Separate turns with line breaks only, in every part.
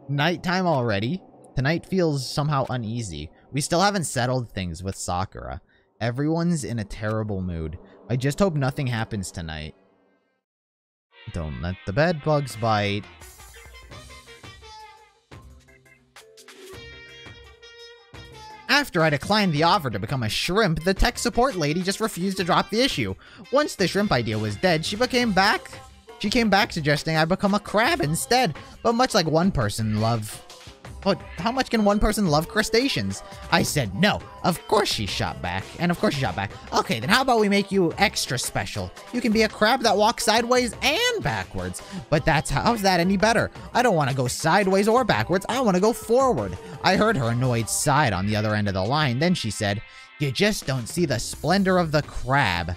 Nighttime already? Tonight feels somehow uneasy. We still haven't settled things with Sakura. Everyone's in a terrible mood. I just hope nothing happens tonight. Don't let the bed bugs bite. After I declined the offer to become a shrimp, the tech support lady just refused to drop the issue. Once the shrimp idea was dead, she came back suggesting I become a crab instead. But much like one person how much can one person love crustaceans? I said no. Of course she shot back. And of course she shot back. Okay, then how about we make you extra special? You can be a crab that walks sideways and backwards. But how's that any better? I don't want to go sideways or backwards. I want to go forward. I heard her annoyed sigh on the other end of the line. Then she said, "You just don't see the splendor of the crab."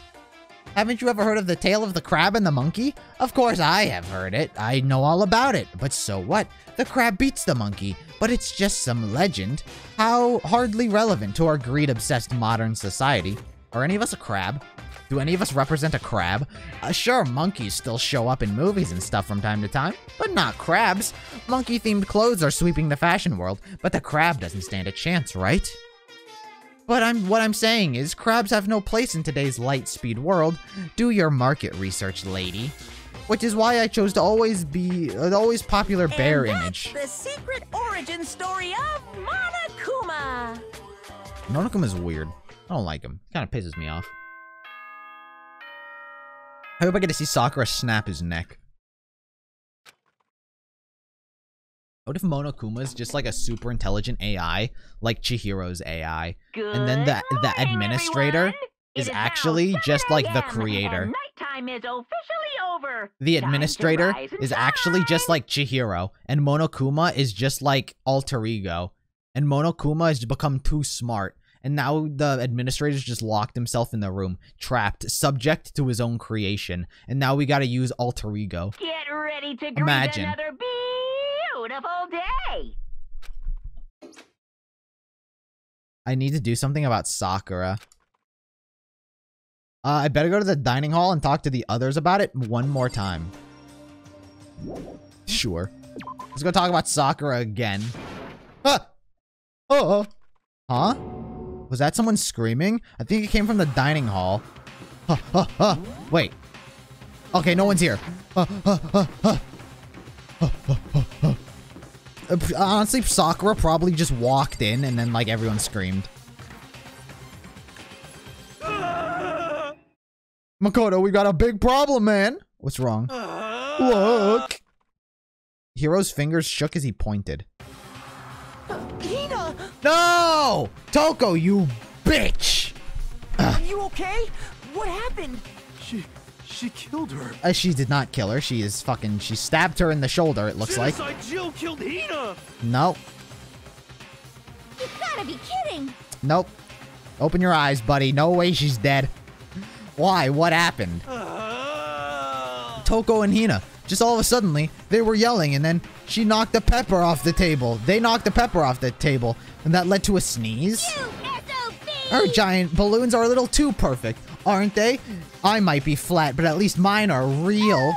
Haven't you ever heard of the tale of the crab and the monkey? Of course I have heard it. I know all about it. But so what? The crab beats the monkey. But it's just some legend. How hardly relevant to our greed-obsessed modern society. Are any of us a crab? Do any of us represent a crab? Sure, monkeys still show up in movies and stuff from time to time, but not crabs. Monkey-themed clothes are sweeping the fashion world, but the crab doesn't stand a chance, right? But what I'm saying is, crabs have no place in today's light-speed world. Do your market research, lady. Which is why I chose to always be the always popular bear image.
The secret origin story of Monokuma.
Monokuma's weird. I don't like him. Kind of pisses me off. I hope I get to see Sakura snap his neck. What if Monokuma's just like a super intelligent AI, like Chihiro's AI, and then the administrator is actually just like the creator?
Nighttime is officially over.
The administrator is actually just like Chihiro, and Monokuma is just like alter ego, and Monokuma has become too smart, and now the administrator's just locked himself in the room, trapped, subject to his own creation, and now we gotta use alter ego.
Get ready to greet
Imagine.
another beautiful day.
I need to do something about Sakura. I better go to the dining hall and talk to the others about it one more time. Sure. Let's go talk about Sakura again. Ah! Oh! Huh? Was that someone screaming? I think it came from the dining hall. Wait. Okay, no one's here. Honestly, Sakura probably just walked in and then, like, everyone screamed. Makoto, we got a big problem, man. What's wrong? Look. Hiro's fingers shook as he pointed.
Hina!
No! Toko, you bitch!
Are you okay? What happened?
She killed her.
She did not kill her. She stabbed her in the shoulder, it looks like.
Genocide Jill killed Hina!
Nope.
You gotta be kidding!
Nope. Open your eyes, buddy. No way she's dead. Why? What happened? Toko and Hina. Just all of a sudden, they were yelling, and then she knocked the pepper off the table. They knocked the pepper off the table, and that led to a sneeze.
You SOB!
Her giant balloons are a little too perfect, aren't they? I might be flat, but at least mine are real.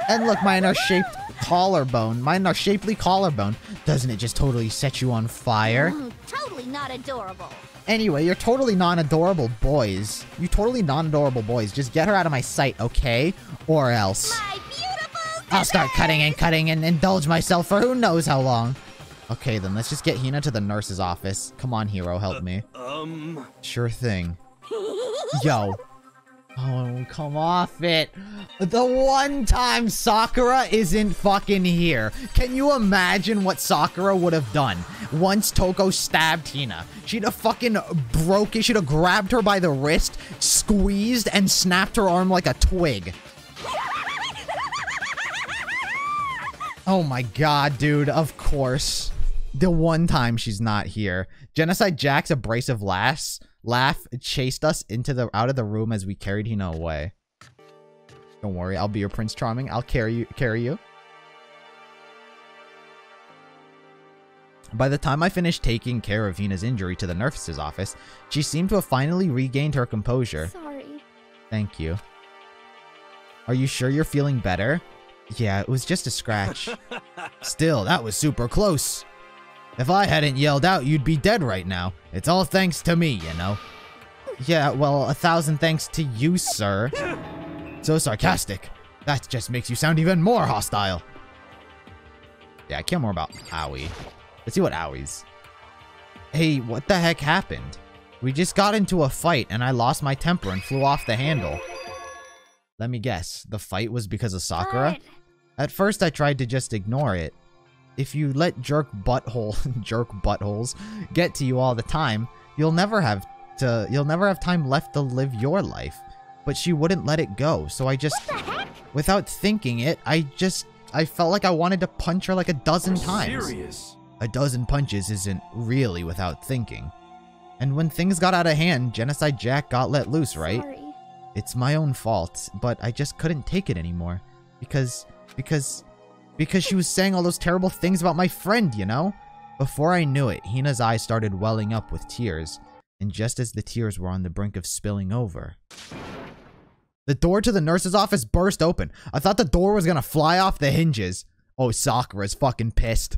And look, mine are shaped collarbone. Mine are shapely collarbone. Doesn't it just totally set you on fire?
Totally not adorable.
Anyway, you're totally non-adorable boys. You totally non-adorable boys. Just get her out of my sight, okay? Or else.
My beautiful
I'll start cutting and indulge myself for who knows how long. Okay, then let's just get Hina to the nurse's office. Come on, Hiro, help me. Sure thing. Yo. Oh, come off it. The one time Sakura isn't fucking here. Can you imagine what Sakura would have done once Toko stabbed Hina? She'd have fucking broken, she'd have grabbed her by the wrist, squeezed, and snapped her arm like a twig. Oh my god, dude, of course. The one time she's not here. Genocide Jack's abrasive laugh chased us out of the room as we carried Hina away. Don't worry, I'll be your Prince Charming. I'll carry you. By the time I finished taking care of Hina's injury to the nurse's office, she seemed to have finally regained her composure.
Sorry.
Thank you. Are you sure you're feeling better? Yeah, it was just a scratch. Still, that was super close. If I hadn't yelled out, you'd be dead right now. It's all thanks to me, you know? Yeah, well, 1,000 thanks to you, sir. So sarcastic. That just makes you sound even more hostile. Yeah, I care more about Owie. Let's see what Owie's. Hey, what the heck happened? We just got into a fight and I lost my temper and flew off the handle. Let me guess. The fight was because of Sakura?
What?
At first I tried to just ignore it. If you let jerk buttholes get to you all the time, you'll never have time left to live your life. But she wouldn't let it go, so I just, without thinking it, I felt like I wanted to punch her like a dozen times.
Serious?
A dozen punches isn't really without thinking. And when things got out of hand, Genocide Jack got let loose, right?
Sorry.
It's my own fault, but I just couldn't take it anymore. Because she was saying all those terrible things about my friend, you know? Before I knew it, Hina's eyes started welling up with tears. And just as the tears were on the brink of spilling over, the door to the nurse's office burst open. I thought the door was gonna fly off the hinges. Oh, Sakura's fucking pissed.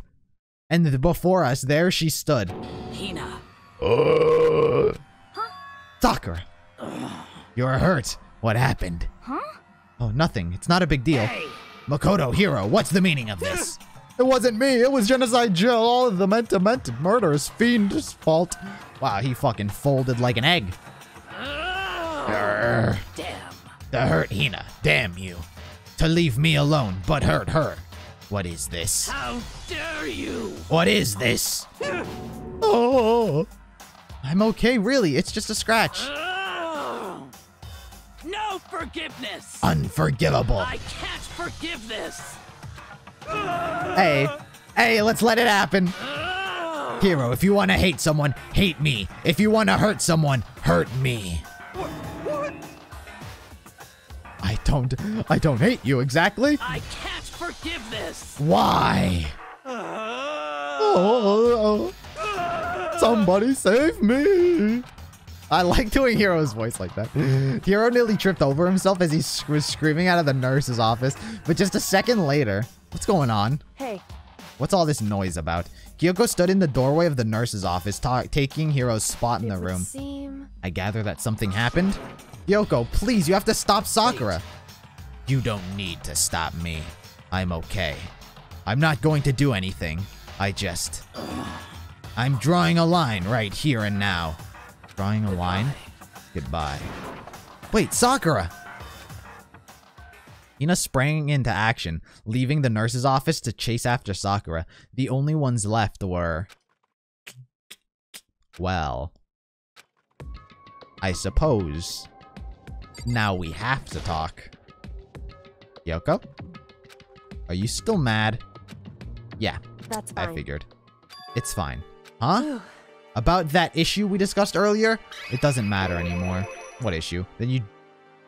And before us, there she stood.
Hina.
Sakura! You're hurt. What happened?
Huh?
Oh, nothing. It's not a big deal.
Hey.
Makoto, hero, what's the meaning of this? It wasn't me. It was Genocide Jill. All of the demented murderous fiend's fault. Wow, he fucking folded like an egg. Grr.
Damn.
To hurt Hina. Damn you. To leave me alone, but hurt her. What is this?
How dare you?
What is this? Oh. I'm okay, really. It's just a scratch.
No forgiveness.
Unforgivable.
I can't forgive this.
Hey, let's let it happen. Hero, if you want to hate someone, hate me. If you want to hurt someone, hurt me.
What?
I don't hate you exactly.
I can't forgive this.
Why? Oh, somebody save me. I like doing Hero's voice like that. Hero nearly tripped over himself as he was screaming out of the nurse's office, but just a second later, what's going on?
Hey.
What's all this noise about? Kyoko stood in the doorway of the nurse's office, taking Hero's spot in the room. I gather that something happened? Kyoko, please, you have to stop Sakura. You don't need to stop me. I'm okay. I'm not going to do anything. I'm drawing a line right here and now. Drawing a line? Goodbye. Wait, Sakura! Hina sprang into action, leaving the nurse's office to chase after Sakura. The only ones left were... well... I suppose... now we have to talk. Kyoko? Are you still mad? Yeah,
That's fine.
I figured. It's fine. Huh? About that issue we discussed earlier? It doesn't matter anymore. What issue? Then you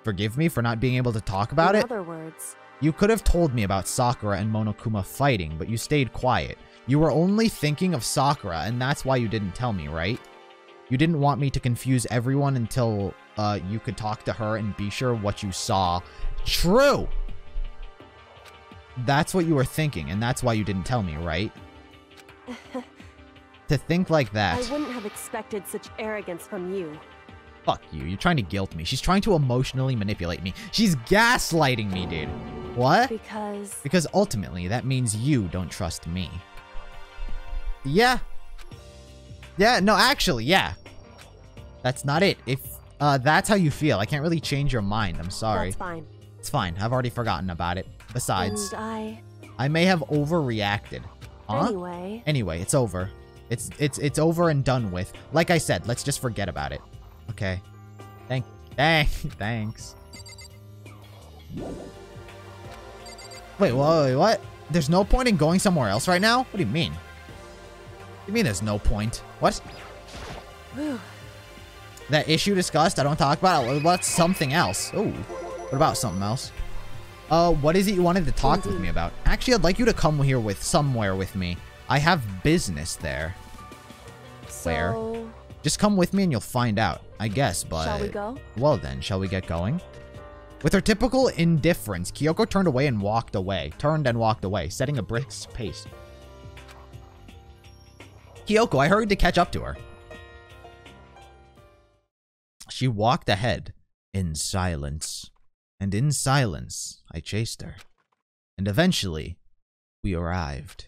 forgive me for not being able to talk about it?
In other words,
You could have told me about Sakura and Monokuma fighting, but you stayed quiet. You were only thinking of Sakura, and that's why you didn't tell me, right? You didn't want me to confuse everyone until you could talk to her and be sure what you saw. True! That's what you were thinking, and that's why you didn't tell me, right? To think like that.
I wouldn't have expected such arrogance from you.
Fuck you. You're trying to guilt me. She's trying to emotionally manipulate me. She's gaslighting me, dude. What? Because ultimately, that means you don't trust me. Yeah. Yeah, no, actually, yeah. That's not it. If that's how you feel, I can't really change your mind. I'm sorry.
That's fine.
It's fine. I've already forgotten about it. Besides,
And
I may have overreacted. Huh? Anyway, it's over. It's over and done with. Like I said, let's just forget about it. Okay. Thanks. Wait, what? There's no point in going somewhere else right now? What do you mean? What do you mean there's no point? What?
Whew.
That issue discussed, I don't talk about it. What's something else? Oh, what about something else? What is it you wanted to talk with me about? Actually, I'd like you to come here somewhere with me. I have business there. Where? Just come with me and you'll find out, I guess, but...
Shall we go?
Well then, shall we get going? With her typical indifference, Kyoko turned and walked away, setting a brisk pace. Kyoko, I hurried to catch up to her. She walked ahead in silence, and in silence, I chased her. And eventually, we arrived.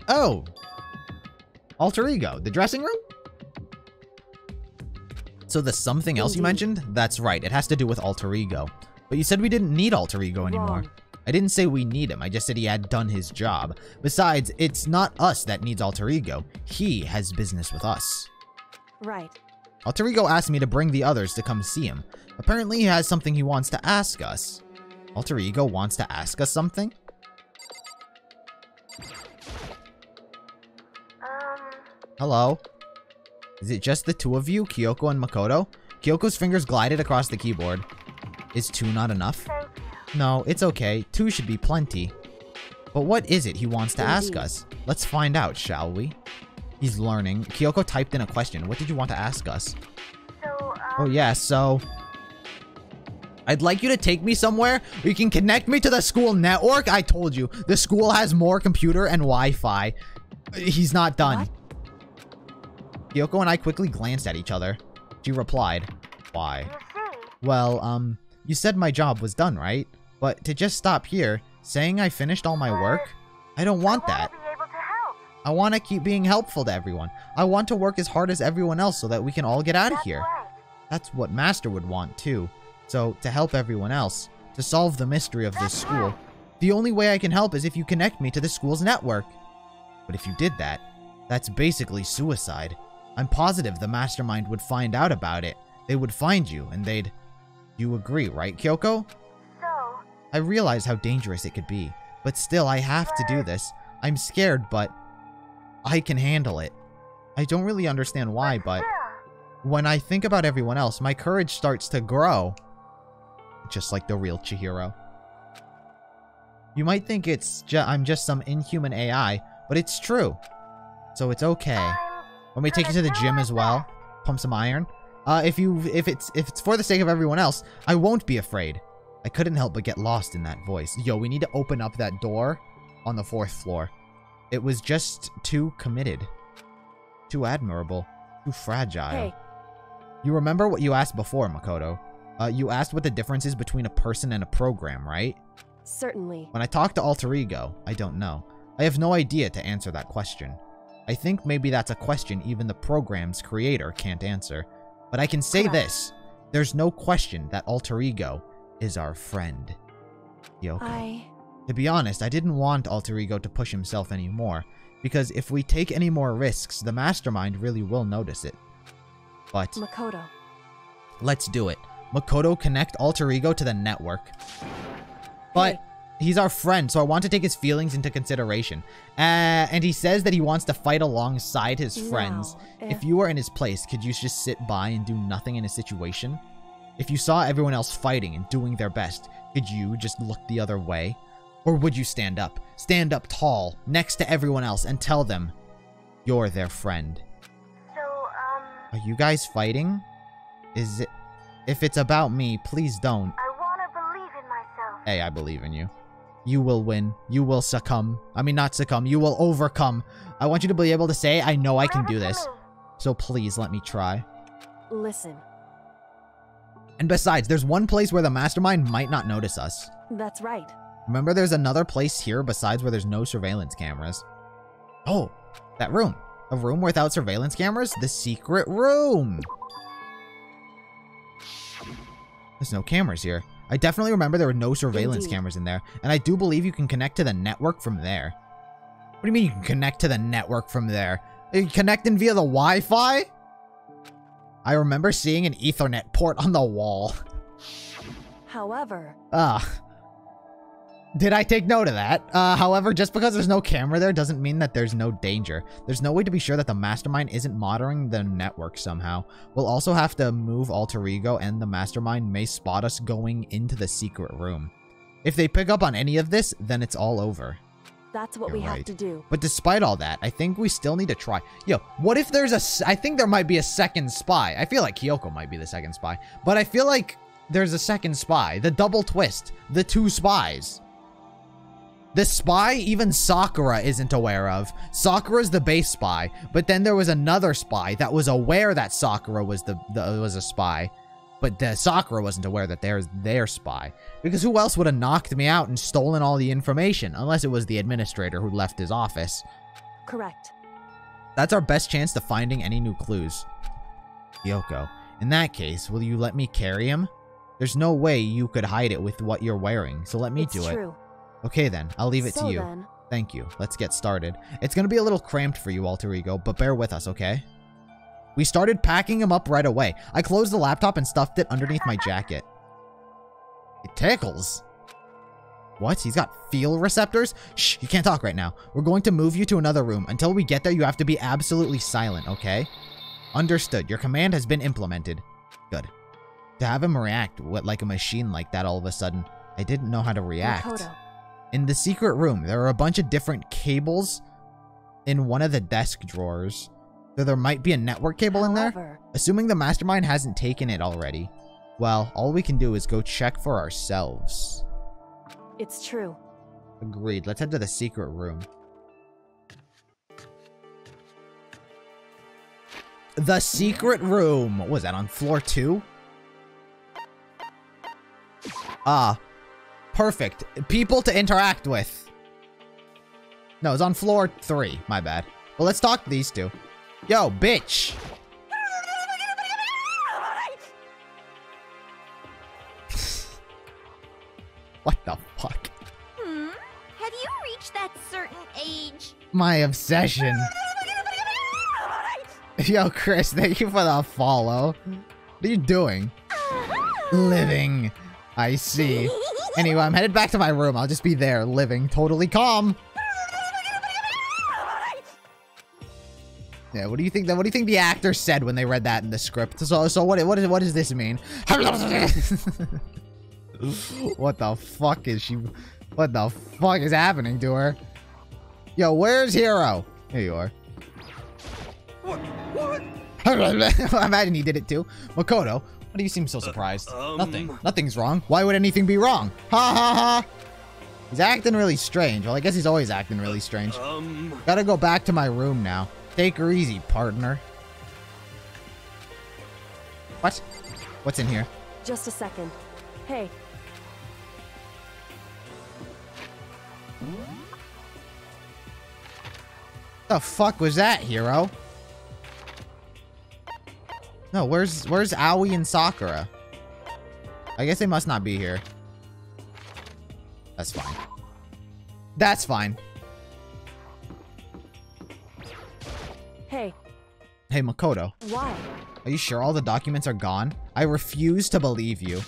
Oh! Alter Ego, the dressing room? So the something else you mentioned? That's right, it has to do with Alter Ego. But you said we didn't need Alter Ego anymore.
Wrong.
I didn't say we need him, I just said he had done his job. Besides, it's not us that needs Alter Ego. He has business with us.
Right.
Alter Ego asked me to bring the others to come see him. Apparently he has something he wants to ask us. Alter Ego wants to ask us something? Hello? Is it just the two of you, Kyoko and Makoto? Kyoko's fingers glided across the keyboard. Is 2 not enough? No, it's okay. 2 should be plenty. But what is it he wants to ask us? Let's find out, shall we? He's learning. Kyoko typed in a question. What did you want to ask us? Oh yeah, so... I'd like you to take me somewhere where you can connect me to the school network. I told you, the school has more computer and Wi-Fi. He's not done.
What?
Kyoko and I quickly glanced at each other. She replied, why? Well, you said my job was done, right? But to just stop here, saying I finished all my work? I don't want that. I want to keep being helpful to everyone. I want to work as hard as everyone else so that we can all get out of here. That's what Master would want, too. So, to help everyone else, to solve the mystery of this school, the only way I can help is if you connect me to the school's network. But if you did that, that's basically suicide. I'm positive the mastermind would find out about it. They would find you, and they'd... You agree, right, Kyoko? I realize how dangerous it could be, but still, I have to do this. I'm scared, but I can handle it. I don't really understand why, but when I think about everyone else, my courage starts to grow. Just like the real Chihiro. You might think I'm just some inhuman AI, but it's true. So it's okay. Want me to take you to the gym as well? Pump some iron? If it's for the sake of everyone else, I won't be afraid. I couldn't help but get lost in that voice. Yo, we need to open up that door on the 4th floor. It was just too committed. Too admirable. Too fragile.
Hey.
You remember what you asked before, Makoto? You asked what the difference is between a person and a program, right?
Certainly.
When I talk to Alter Ego, I don't know. I have no idea to answer that question. I think maybe that's a question even the program's creator can't answer. But I can say this. There's no question that Alter Ego is our friend. Kyoko. To be honest, I didn't want Alter Ego to push himself anymore, because if we take any more risks, the mastermind really will notice it. But...
Makoto.
Let's do it. Makoto, connect Alter Ego to the network. But he's our friend, so I want to take his feelings into consideration. And he says that he wants to fight alongside his friends. If you were in his place, could you just sit by and do nothing in a situation? If you saw everyone else fighting and doing their best, could you just look the other way? Or would you stand up? Stand up tall, next to everyone else, and tell them you're their friend. Are you guys fighting? Is it... If it's about me, please don't.
I want to believe in myself.
Hey, I believe in you. You will win. You will succumb. I mean, not succumb. You will overcome. I want you to be able to say, I know I can do this. So please, let me try.
Listen.
And besides, there's one place where the mastermind might not notice us.
That's right.
Remember, there's another place here besides where there's no surveillance cameras. Oh, that room. A room without surveillance cameras? The secret room. There's no cameras here. I definitely remember there were no surveillance cameras in there. And I do believe you can connect to the network from there. What do you mean you can connect to the network from there? Are you connecting via the Wi-Fi? I remember seeing an Ethernet port on the wall.
However...
Did I take note of that? However, just because there's no camera there doesn't mean that there's no danger. There's no way to be sure that the mastermind isn't monitoring the network somehow. We'll also have to move Alter Ego, and the mastermind may spot us going into the secret room. If they pick up on any of this, then it's all over.
That's what
You're
we have
right.
to do.
But despite all that, I think we still need to try. Yo, what if there's I think there might be a second spy. I feel like Kyoko might be the second spy. But I feel like there's a second spy. The double twist. The two spies. The spy even Sakura isn't aware of. Sakura's the base spy. But then there was another spy that was aware that Sakura was was a spy. But Sakura wasn't aware that there's their spy. Because who else would have knocked me out and stolen all the information? Unless it was the administrator who left his office.
Correct.
That's our best chance to finding any new clues. Kyoko, in that case, will you let me carry him? There's no way you could hide it with what you're wearing, so let me do it.
True.
Okay then, I'll leave it to you.
Then.
Thank you. Let's get started. It's gonna be a little cramped for you, alter ego, but bear with us, okay? We started packing him up right away. I closed the laptop and stuffed it underneath my jacket. It tickles. What? He's got feel receptors? Shh, you can't talk right now. We're going to move you to another room. Until we get there, you have to be absolutely silent, okay? Understood. Your command has been implemented. Good. To have him react like a machine like that all of a sudden, I didn't know how to react.
Makoto.
In the secret room, there are a bunch of different cables in one of the desk drawers. So there might be a network cable in there. Assuming the mastermind hasn't taken it already. Well, all we can do is go check for ourselves.
It's true.
Agreed. Let's head to the secret room. The secret room. What was that, on floor 2? Ah. Perfect. People to interact with. No, it's on floor 3. My bad. Well, let's talk to these two. Yo, bitch. What the fuck?
Have you reached that certain age?
My obsession. Yo, Chris, thank you for the follow. What are you doing? Living. I see. Anyway, I'm headed back to my room. I'll just be there, living, totally calm. Yeah, what do you think? What do you think the actor said when they read that in the script? So what does this mean? What the fuck is she? What the fuck is happening to her? Yo, where's Hiro? Here you are.
What?
I imagine he did it too. Makoto, why do you seem so surprised? Nothing's wrong. Why would anything be wrong? Ha ha ha! He's acting really strange. Well, I guess he's always acting really strange. Gotta go back to my room now. Take her easy, partner. What? What's in here?
Just a second. Hey.
The fuck was that, Hiro? No, where's Aoi and Sakura? I guess they must not be here. That's fine. That's fine.
Hey.
Hey, Makoto.
Why?
Are you sure all the documents are gone? I refuse to believe you.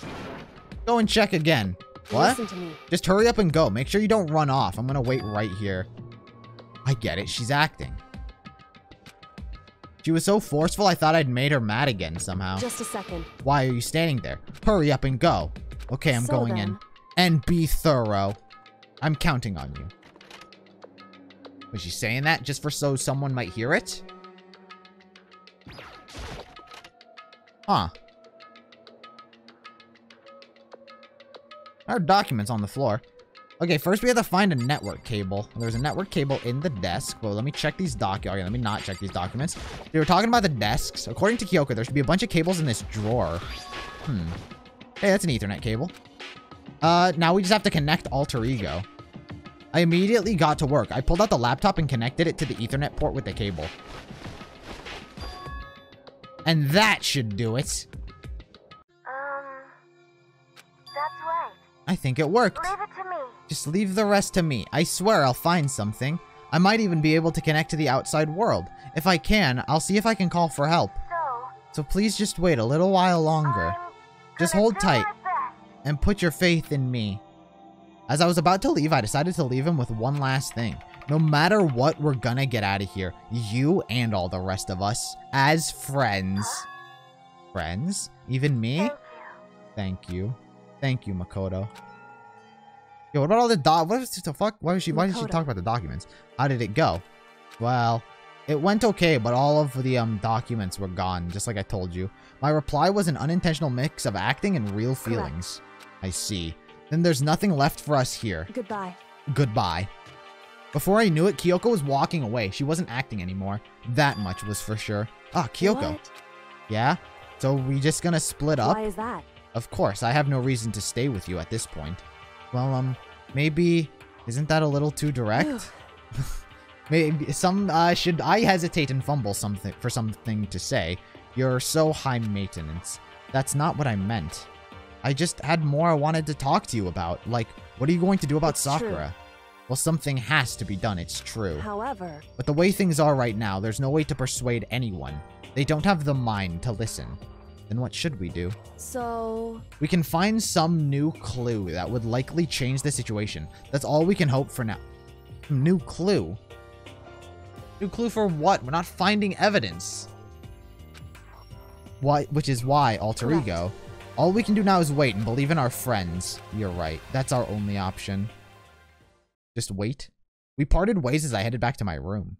Go and check again. What?
Listen to me.
Just hurry up and go. Make sure you don't run off. I'm gonna wait right here. I get it. She's acting. She was so forceful, I thought I'd made her mad again somehow.
Just a second.
Why are you standing there? Hurry up and go. Okay, I'm going in. And be thorough. I'm counting on you. Was she saying that just for so someone might hear it? Huh. Our documents on the floor. Okay, first we have to find a network cable. There's a network cable in the desk. Well, let me check these documents. Okay, let me not check these documents. They were talking about the desks. According to Kyoko, there should be a bunch of cables in this drawer. Hey, that's an Ethernet cable. Now we just have to connect Alter Ego. I immediately got to work. I pulled out the laptop and connected it to the Ethernet port with the cable. And that should do it.
That's right.
I think it worked.
Leave it to me.
Just leave the rest to me. I swear I'll find something. I might even be able to connect to the outside world. If I can, I'll see if I can call for help. So please just wait a little while longer. Just hold tight and put your faith in me. As I was about to leave, I decided to leave him with one last thing. No matter what, we're gonna get out of here. You and all the rest of us. As friends. Friends? Even me?
Thank you.
Thank you. Thank you, Makoto. Yo, what about all the what the fuck? Why did she talk about the documents? How did it go? Well, it went okay, but all of the documents were gone, just like I told you. My reply was an unintentional mix of acting and real feelings. I see. Then there's nothing left for us here.
Goodbye.
Goodbye. Before I knew it, Kyoko was walking away. She wasn't acting anymore. That much was for sure. Ah, Kyoko.
What?
Yeah? So we just gonna split up?
Why is that?
Of course, I have no reason to stay with you at this point. Well, maybe... Isn't that a little too direct? Maybe should I hesitate and fumble something to say? You're so high maintenance. That's not what I meant. I just had more I wanted to talk to you about. Like, what are you going to do about Sakura? Well, something has to be done, it's true.
However...
But the way things are right now, there's no way to persuade anyone. They don't have the mind to listen. Then what should we do?
So...
We can find some new clue that would likely change the situation. That's all we can hope for now. New clue? New clue for what? We're not finding evidence. Which is why, alter ego. All we can do now is wait and believe in our friends. You're right. That's our only option. Just wait. We parted ways as I headed back to my room.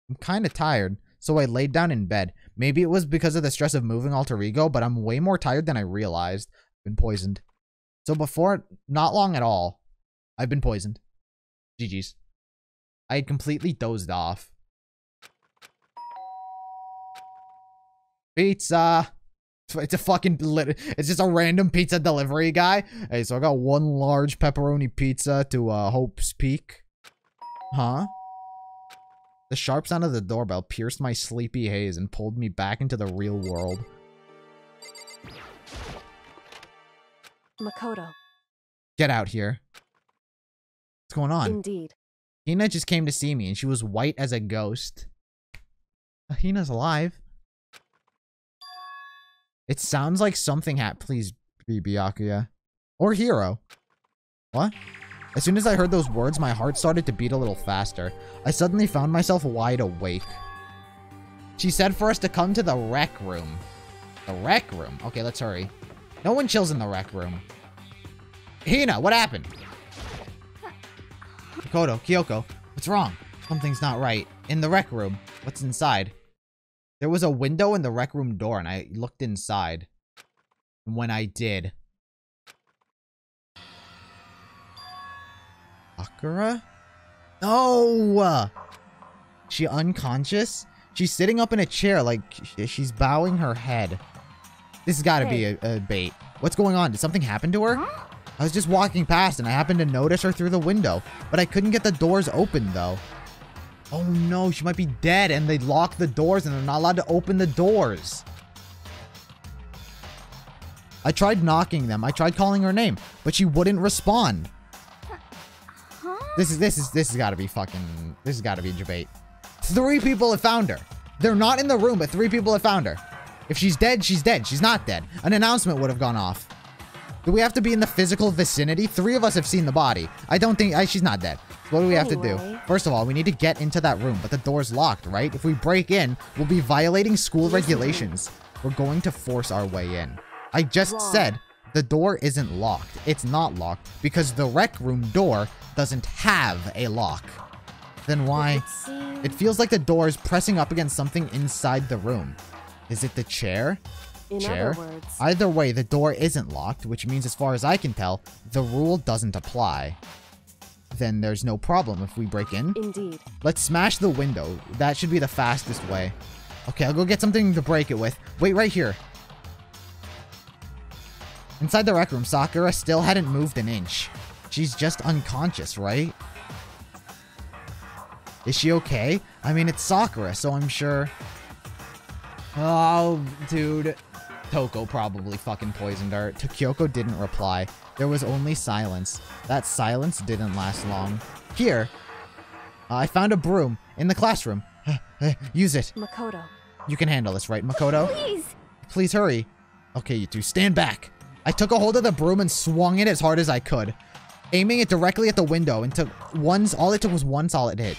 I'm kind of tired, so I laid down in bed. Maybe it was because of the stress of moving alter ego, but I'm way more tired than I realized. I've been poisoned. So before, not long at all, I've been poisoned. GG's. I had completely dozed off. Pizza. It's a fucking... It's just a random pizza delivery guy. Hey, so I got one large pepperoni pizza to Hope's Peak. Huh? The sharp sound of the doorbell pierced my sleepy haze and pulled me back into the real world.
Makoto.
Get out here. What's going on?
Indeed.
Hina just came to see me and she was white as a ghost. Hina's alive. It sounds like something happened. Please be Byakuya. Or Hiro. What? As soon as I heard those words, my heart started to beat a little faster. I suddenly found myself wide awake. She said for us to come to the rec room. The rec room? Okay, let's hurry. No one chills in the rec room. Hina, what happened? Makoto, Kyoko, what's wrong? Something's not right. In the rec room. What's inside? There was a window in the rec room door, and I looked inside. And when I did... Sakura? No! She unconscious? She's sitting up in a chair like she's bowing her head. This has got to be a bait. What's going on? Did something happen to her? I was just walking past and I happened to notice her through the window. But I couldn't get the doors open though. Oh no, she might be dead and they lock the doors and they're not allowed to open the doors. I tried knocking them. I tried calling her name, but she wouldn't respond. This has got to be fucking... This has got to be debate. 3 people have found her. They're not in the room, but 3 people have found her. If she's dead, she's dead. She's not dead. An announcement would have gone off. Do we have to be in the physical vicinity? 3 of us have seen the body. I don't think... she's not dead. What do we have to do? First of all, we need to get into that room, but the door's locked, right? If we break in, we'll be violating school regulations. We're going to force our way in. I just said the door isn't locked. It's not locked because the rec room door doesn't have a lock. Then why? It feels like the door is pressing up against something inside the room. Is it the chair? Chair? Either way, the door isn't locked, which means as far as I can tell, the rule doesn't apply. Then there's no problem if we break in.
Indeed.
Let's smash the window. That should be the fastest way. Okay, I'll go get something to break it with. Wait right here. Inside the rec room, Sakura still hadn't moved an inch. She's just unconscious, right? Is she okay? I mean, it's Sakura, so I'm sure... Oh, dude. Toko probably fucking poisoned her. Kyoko didn't reply. There was only silence. That silence didn't last long. Here. I found a broom in the classroom. Use it.
Makoto.
You can handle this, right, Makoto?
Please.
Please hurry. Okay, you two, stand back. I took a hold of the broom and swung it as hard as I could, aiming it directly at the window and all it took was one solid hit.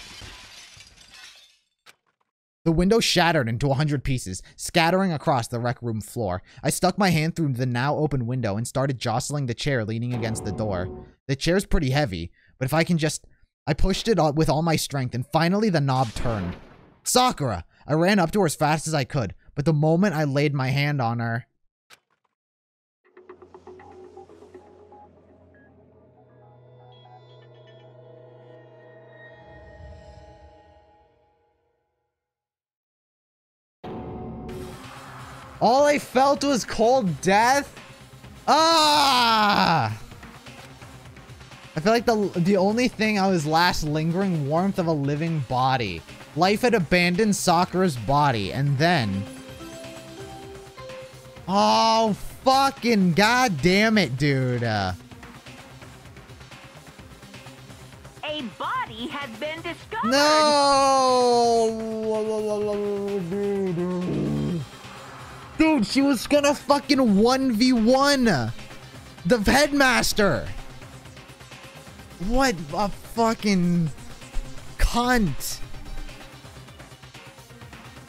The window shattered into 100 pieces, scattering across the rec room floor. I stuck my hand through the now open window and started jostling the chair leaning against the door. The chair's pretty heavy, but if I can just... I pushed it with all my strength, and finally the knob turned. Sakura! I ran up to her as fast as I could, but the moment I laid my hand on her... all I felt was cold death? Ah! I feel like the only thing I was last lingering warmth of a living body. Life had abandoned Sakura's body, and then... oh, fucking goddamn it, dude.
A body has been discovered.
No! Dude, she was gonna fucking 1v1 the headmaster. What a fucking cunt.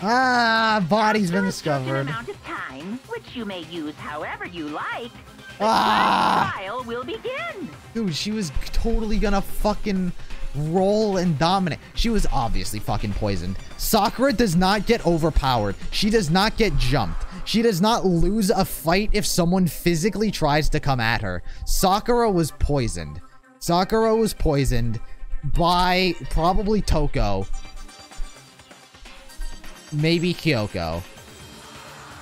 Ah, body's been discovered.
Amount of time, which you may use however you like.
Ah!
The trial will begin.
Dude, she was totally gonna fucking roll and dominate. She was obviously fucking poisoned. Sakura does not get overpowered. She does not get jumped. She does not lose a fight if someone physically tries to come at her. Sakura was poisoned. Sakura was poisoned by probably Toko. Maybe Kyoko.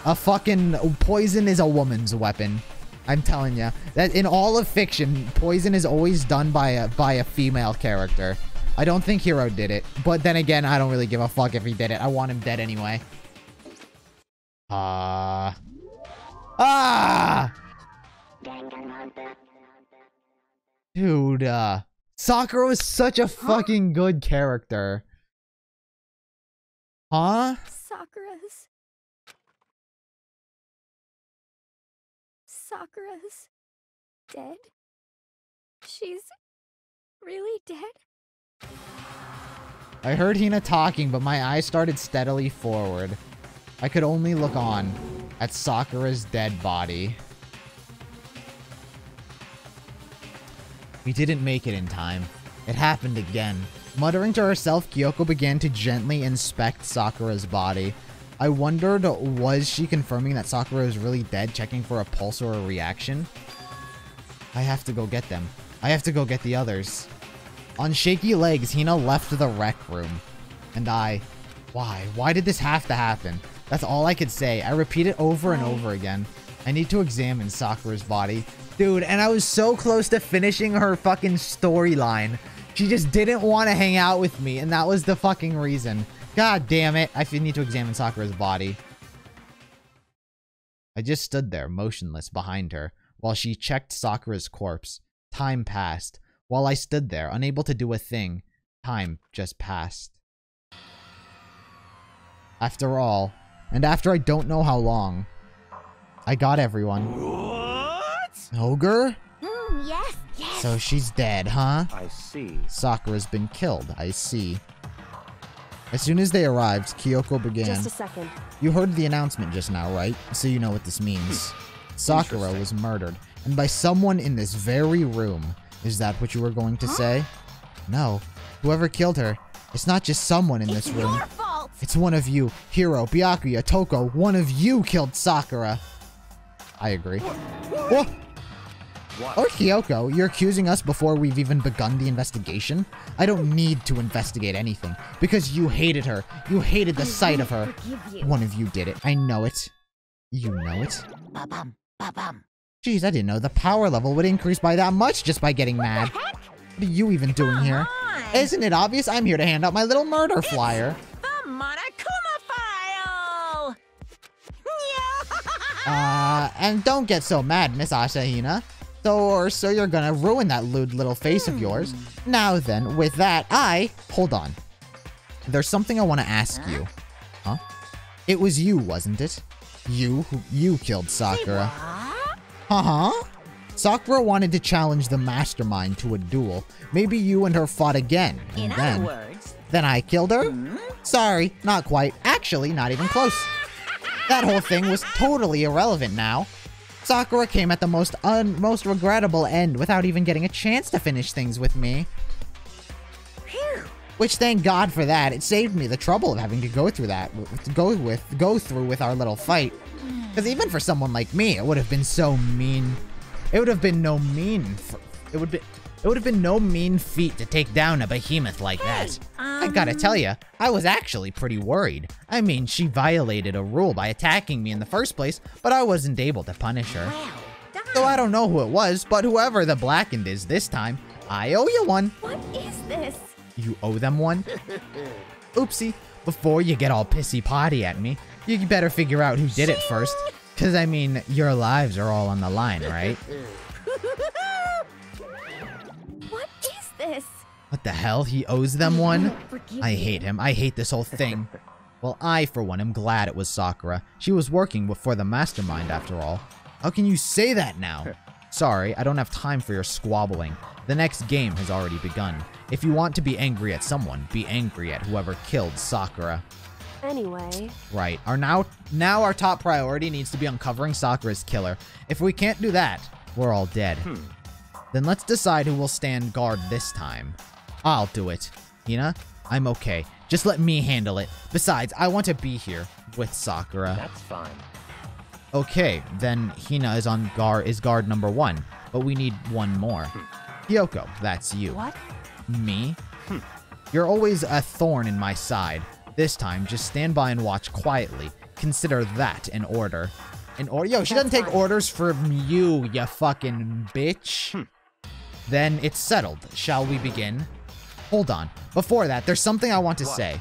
A fucking poison is a woman's weapon. I'm telling you. That in all of fiction, poison is always done by a female character. I don't think Hiro did it. But then again, I don't really give a fuck if he did it. I want him dead anyway. Dude, Sakura was such a fucking good character. Huh?
Sakura's dead? She's really dead?
I heard Hina talking, but my eyes started steadily forward. I could only look on at Sakura's dead body. We didn't make it in time. It happened again. Muttering to herself, Kyoko began to gently inspect Sakura's body. I wondered, was she confirming that Sakura was really dead, checking for a pulse or a reaction? I have to go get them. I have to go get the others. On shaky legs, Hina left the rec room. And why? Why did this have to happen? That's all I could say. I repeat it over and over again. I need to examine Sakura's body. Dude, and I was so close to finishing her fucking storyline. She just didn't want to hang out with me, and that was the fucking reason. God damn it. I need to examine Sakura's body. I just stood there, motionless, behind her, while she checked Sakura's corpse. Time passed. While I stood there, unable to do a thing, time just passed. After all, and after I don't know how long, I got everyone.
What?
Ogre?
Yes.
So she's dead, huh?
I see.
Sakura's been killed, I see. As soon as they arrived, Kyoko began.
Just a second.
You heard the announcement just now, right? So you know what this means. Sakura was murdered, and by someone in this very room. Is that what you were going to say? No. Whoever killed her, it's not just someone in this room.
Your fault.
It's one of you. Hiro, Byakuya, Toko, one of you killed Sakura. I agree. What? Oh, Kyoko, you're accusing us before we've even begun the investigation? I don't need to investigate anything, because you hated her. You hated the sight of her. One of you did it. I know it. You know it.
Ba-bum, ba-bum.
Jeez, I didn't know the power level would increase by that much just by getting mad. What are you even doing here? Isn't it obvious? I'm here to hand out my little murder flyer.
The Monokuma file!
And don't get so mad, Miss Asahina. So you're gonna ruin that lewd little face of yours. Now then, with that, hold on. There's something I want to ask you. Huh? It was you, wasn't it? You killed Sakura. Uh-huh. Sakura wanted to challenge the mastermind to a duel. Maybe you and her fought again.
In
And
other words,
then I killed her? Sorry, not quite. Actually, not even close. That whole thing was totally irrelevant now. Sakura came at the most regrettable end without even getting a chance to finish things with me.
phew.
Which, thank God for that. It saved me the trouble of having to go through that, go through with our little fight. Because even for someone like me, it would have been so mean. It would have been no mean. It would have been no mean feat to take down a behemoth like that. I gotta tell ya, I was actually pretty worried. I mean, she violated a rule by attacking me in the first place, but I wasn't able to punish her.
Well done.
So I don't know who it was, but whoever the blackened is this time, I owe you one.
What is this?
You owe them one? Oopsie. Before you get all pissy-potty at me, you better figure out who did it first. Cause I mean, your lives are all on the line, right?
What is this?
What the hell? He owes them one?
Forgive
I
you.
hate him. I hate this whole thing. Well, I, for one, am glad it was Sakura. She was working for the mastermind, after all. How can you say that now? Sorry, I don't have time for your squabbling. The next game has already begun. If you want to be angry at someone, be angry at whoever killed Sakura.
Anyway,
Right. Now our top priority needs to be uncovering Sakura's killer. If we can't do that, we're all dead. Then let's decide who will stand guard this time. I'll do it. Hina, I'm okay. Just let me handle it. Besides, I want to be here with Sakura.
That's fine.
Okay, then Hina is guard number 1, but we need one more. Kyoko, that's you.
what?
Me? You're always a thorn in my side. This time, just stand by and watch quietly. Consider that an order. Yo, she doesn't take orders from you, you fucking bitch. Then it's settled. Shall we begin? Hold on. Before that, there's something I want to say.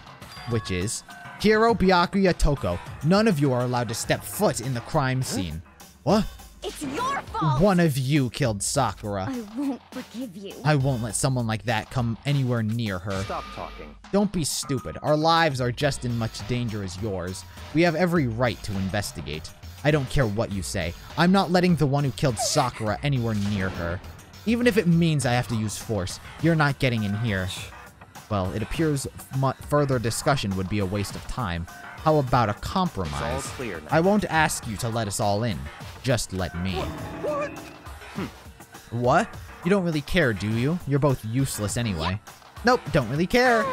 Which is, Hiro, Byakuya, Toko, none of you are allowed to step foot in the crime scene. What?
It's your fault!
One of you killed Sakura.
I won't forgive you.
I won't let someone like that come anywhere near her.
Stop talking.
Don't be stupid. Our lives are just in much danger as yours. We have every right to investigate. I don't care what you say. I'm not letting the one who killed Sakura anywhere near her. Even if it means I have to use force, you're not getting in here. Well, it appears further discussion would be a waste of time. How about a compromise?
It's all clear now.
I won't ask you to let us all in. Just let me. What? You don't really care, do you? You're both useless anyway. Nope, don't really care.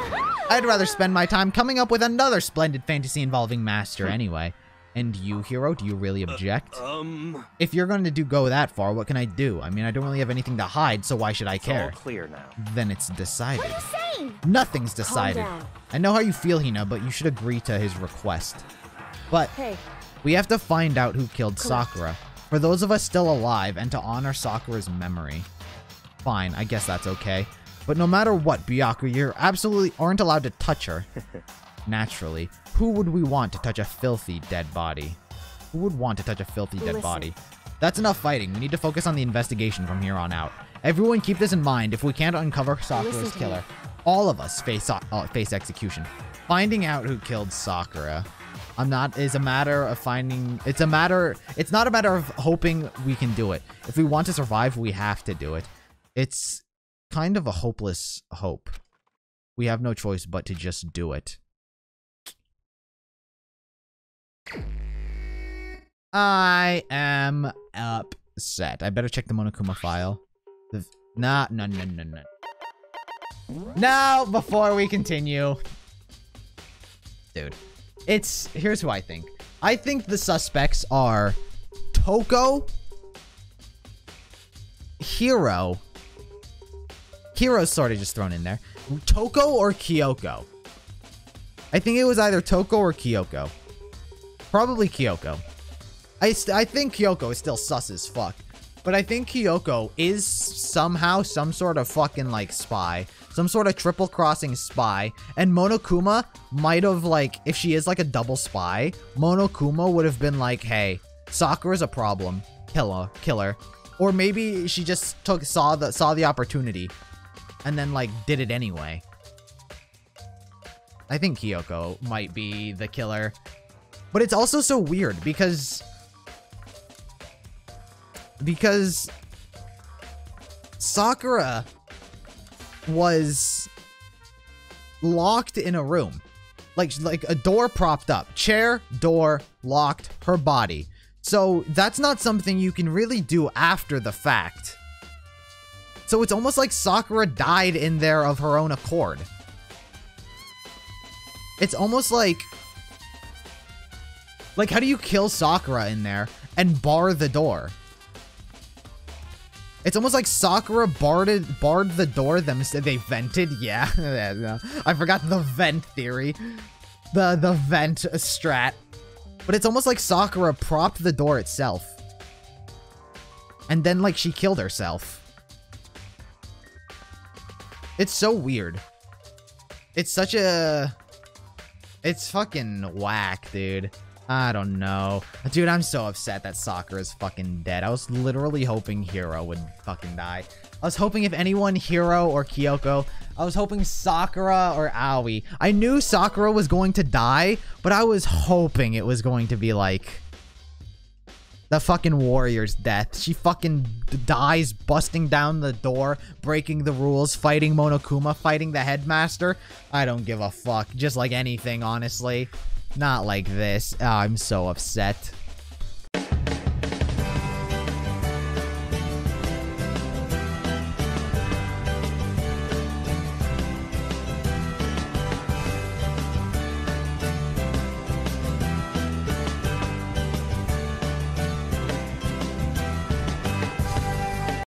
I'd rather spend my time coming up with another splendid fantasy involving Master anyway. And you, Hiro, do you really object? If you're going to go that far, what can I do? I mean, I don't really have anything to hide, so why should I
It's
care?
all clear now.
Then it's decided.
What are you saying?
Nothing's decided.
down.
I know how you feel, Hina, but you should agree to his request. But
Hey,
we have to find out who killed
Correct.
Sakura. For those of us still alive, and to honor Sakura's memory. Fine, I guess that's okay. But no matter what, Byaku, you absolutely aren't allowed to touch her. Naturally, who would we want to touch a filthy dead body? Who would want to touch a filthy dead
Listen.
body? That's enough fighting. We need to focus on the investigation from here on out. Everyone keep this in mind. If we can't uncover Sakura's
Listen to
killer,
me.
all of us face execution. Finding out who killed Sakura is a matter of finding. It's not a matter of hoping we can do it. If we want to survive, we have to do it. It's kind of a hopeless hope. We have no choice but to just do it. I am upset. I better check the Monokuma file. No. Now, before we continue. Dude. Here's who I think. I think the suspects are Toko, Hiro. Hiro's sort of just thrown in there. Toko or Kyoko. I think it was either Toko or Kyoko. Probably Kyoko. I think Kyoko is still sus as fuck. But I think Kyoko is somehow some sort of fucking, like, spy. Some sort of triple-crossing spy. And Monokuma might have, like, if she is, like, a double spy, Monokuma would have been like, hey, Sakura's a problem. Kill her. Or maybe she just saw the opportunity. And then, like, did it anyway. I think Kyoko might be the killer. But it's also so weird because Sakura was locked in a room. Like a door propped up. Chair, door, locked, her body. So that's not something you can really do after the fact. So it's almost like Sakura died in there of her own accord. It's almost like how do you kill Sakura in there and bar the door? It's almost like Sakura barred the door themselves. They vented, yeah. I forgot the vent theory. The vent strat. But it's almost like Sakura propped the door itself. And then, like, she killed herself. It's so weird. It's such a... It's fucking whack, dude. I don't know. Dude, I'm so upset that Sakura's fucking dead. I was literally hoping Hiro would fucking die. I was hoping if anyone, Hiro or Kyoko, I was hoping Sakura or Aoi. I knew Sakura was going to die, but I was hoping it was going to be like the fucking warrior's death. She fucking dies busting down the door, breaking the rules, fighting Monokuma, fighting the headmaster. I don't give a fuck. Just like anything, honestly. Not like this. Oh, I'm so upset.